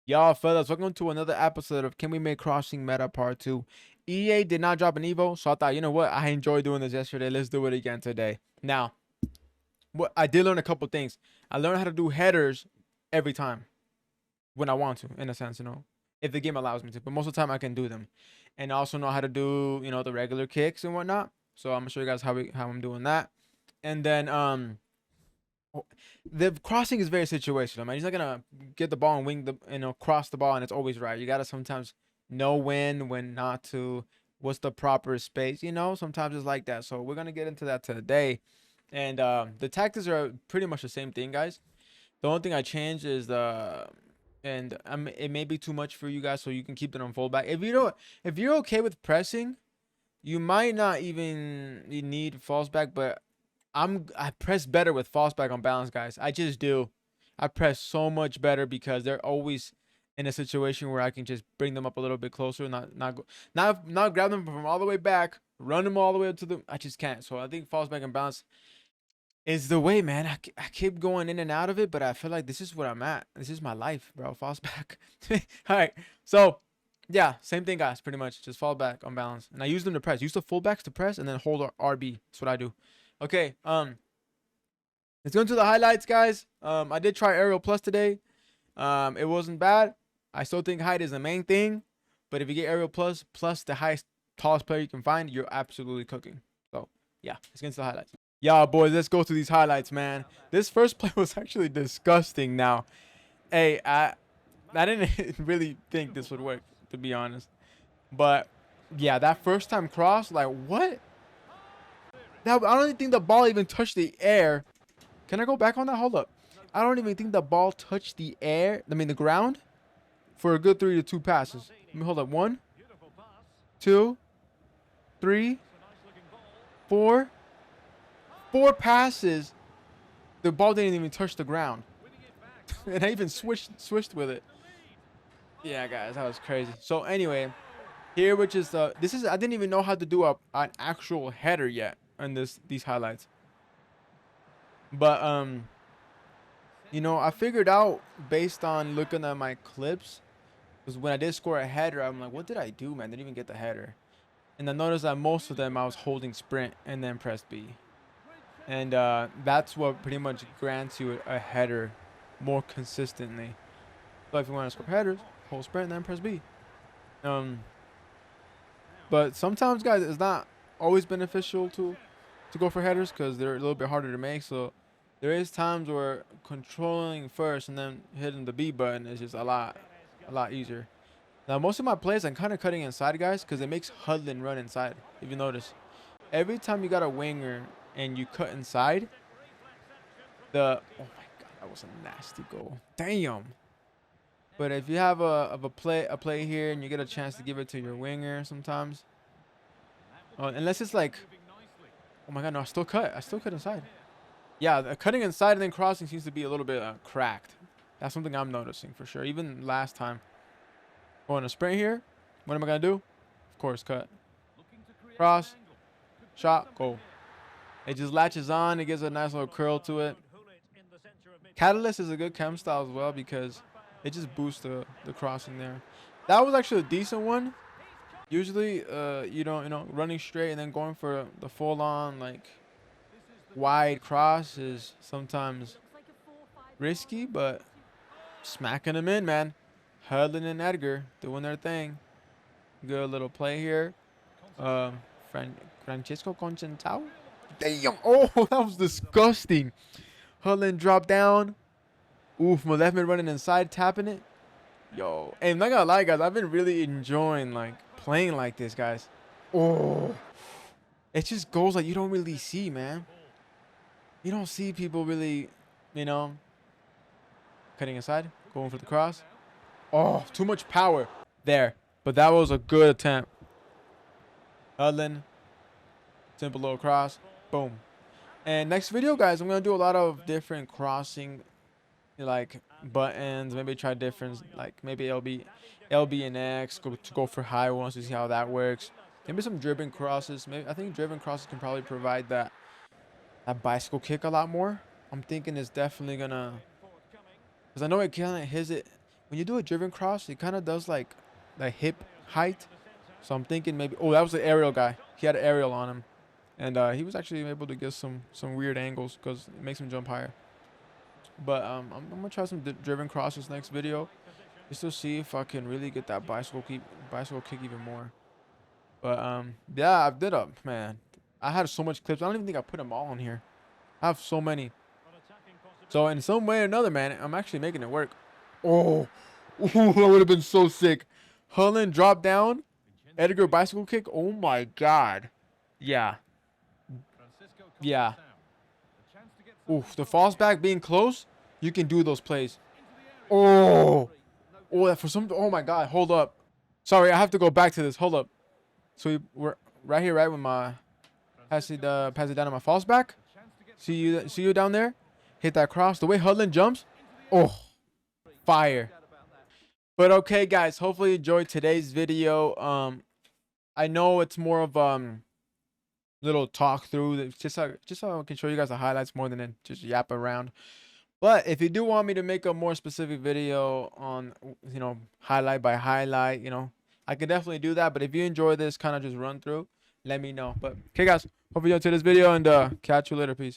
Y'all fellas, welcome to another episode of Can We Make Crossing Meta Part 2. EA did not drop an Evo, so I thought, you know what? I enjoyed doing this yesterday. Let's do it again today. Now, what I did learn a couple things. I learned how to do headers every time when I want to, in a sense, if the game allows me to. But most of the time I can do them. And I also know how to do, the regular kicks and whatnot. So I'm gonna show you guys how I'm doing that. And then the crossing is very situational, man. He's not gonna get the ball and wing cross the ball, and it's always right. You gotta sometimes know when not to, what's the proper space. Sometimes it's like that. So we're gonna get into that today, and the tactics are pretty much the same thing, guys. The only thing I changed is it may be too much for you guys, so you can keep it on fullback. If you're okay with pressing, you might not even need false back, but I press better with false back on balance, guys. I just do. I press so much better because they're always in a situation where I can just bring them up a little bit closer, not grab them from all the way back, run them all the way up to the. I just can't. So I think false back and balance is the way, man. I keep going in and out of it, but I feel like this is where I'm at. This is my life, bro. False back. All right. So yeah, same thing, guys. Pretty much just fall back on balance, and I use them to press. Use the fullbacks to press, and then hold our RB. That's what I do. Okay, let's go into the highlights, guys. I did try aerial plus today. It wasn't bad. I still think height is the main thing, but if you get aerial plus the highest, tallest player you can find, you're absolutely cooking. So yeah, let's get into the highlights. Yeah, boys, let's go through these highlights, man. This first play was actually disgusting. Now, hey, I didn't really think this would work, to be honest. But yeah, that first time cross, like what? Now, I don't even think the ball even touched the air. Can I go back on that? Hold up. I don't even think the ball touched the air. I mean, the ground for a good 3-2 passes. Let me hold up. 1, 2, 3, 4. 4 passes. The ball didn't even touch the ground. And I even switched with it. Yeah, guys, that was crazy. So anyway, here, which is I didn't even know how to do an actual header yet in these highlights. But I figured out based on looking at my clips, because when I did score a header, I'm like, what did I do, man? I didn't even get the header. And I noticed that most of them I was holding sprint and then press B. And that's what pretty much grants you a header more consistently. So if you want to score headers, hold sprint and then press B. But sometimes, guys, it's not always beneficial to go for headers because they're a little bit harder to make. So there is times where controlling first and then hitting the B button is just a lot easier. Now, most of my plays, I'm kind of cutting inside, guys, because it makes Hudlin run inside. If you notice, every time you got a winger and you cut inside, oh my god, that was a nasty goal. Damn. But if you have a play here and you get a chance to give it to your winger sometimes, unless it's like, oh my god, no, I still cut inside. Yeah, the cutting inside and then crossing seems to be a little bit cracked. That's something I'm noticing for sure. Even last time. Going to sprint here. What am I going to do? Of course, cut. Cross. Shot. Goal. It just latches on. It gives a nice little curl to it. Catalyst is a good chem style as well because it just boosts the crossing there. That was actually a decent one. Usually, running straight and then going for the full-on, like, wide cross is sometimes risky, but smacking them in, man. Hudlin and Edgar doing their thing. Good little play here. Francisco Concentao. Damn. Oh, that was disgusting. Hudlin dropped down. Oof, my left mid running inside, tapping it. Yo. Hey, I'm not gonna lie, guys. I've been really enjoying, like, playing like this, guys. Oh. It's just goals like you don't really see, man. You don't see people really, cutting inside, going for the cross. Oh, too much power there. But that was a good attempt. Hudlin. Simple little cross. Boom. And next video, guys, I'm going to do a lot of different crossing, like, buttons. Maybe try different, like, maybe LB and X, go for high ones to see how that works. Maybe some driven crosses. I think driven crosses can probably provide that bicycle kick a lot more. I'm thinking it's definitely going to, because I know it kind of hits it. when you do a driven cross, it kind of does like the hip height. So I'm thinking maybe. Oh, that was the aerial guy. He had an aerial on him, and he was actually able to get some weird angles because it makes him jump higher. But I'm gonna try some driven crosses next video, just to see if I can really get that bicycle kick even more. But yeah, I did man. I had so much clips. I don't even think I put them all on here. I have so many. So in some way or another, man, I'm actually making it work. Oh, ooh, that would have been so sick. Hullen drop down, Edgar bicycle kick. Oh my god. Yeah. Yeah. Oof, the falls back being close, you can do those plays. Oh. Oh, that for some. Oh my god. Hold up. Sorry, I have to go back to this. Hold up. So we're right here, right? With my pass it down on my falls back. See you down there. Hit that cross. The way Hudlin jumps. Oh, fire. But okay, guys. Hopefully you enjoyed today's video. I know it's more of little talk through, just so I can show you guys the highlights more than just yap around. But if you do want me to make a more specific video on, highlight by highlight, I can definitely do that. But if you enjoy this kind of just run through, let me know. But okay, guys, hope you enjoyed this video, and catch you later. Peace.